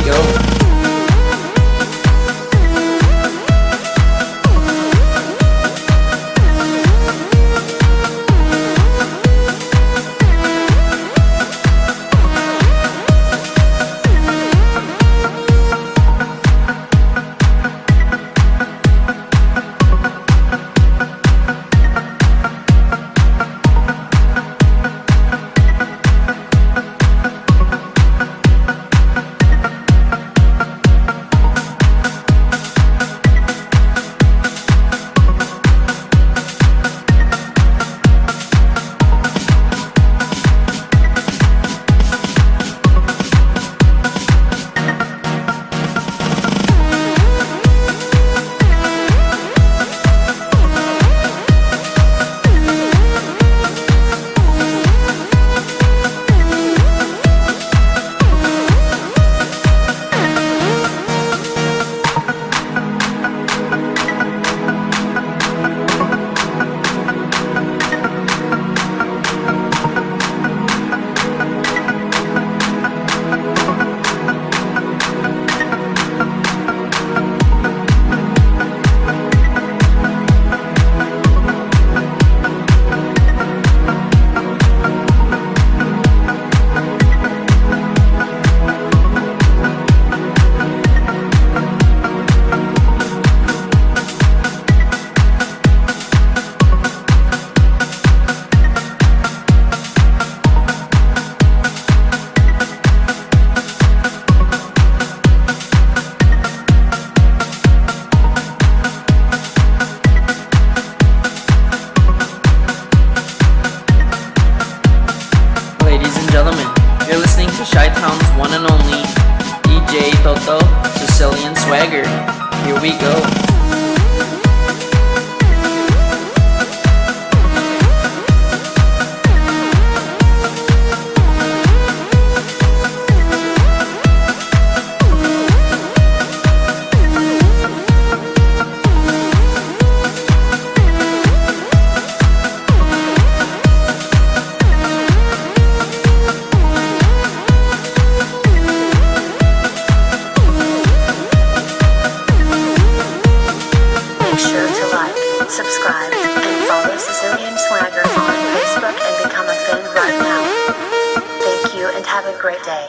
go. Ladies and gentlemen, you're listening to Chi-Town's one and only DJ Toto Sicilian Swagger. Here we go. Subscribe and follow Sicilian Swagger on Facebook and become a fan right now. Thank you and have a great day.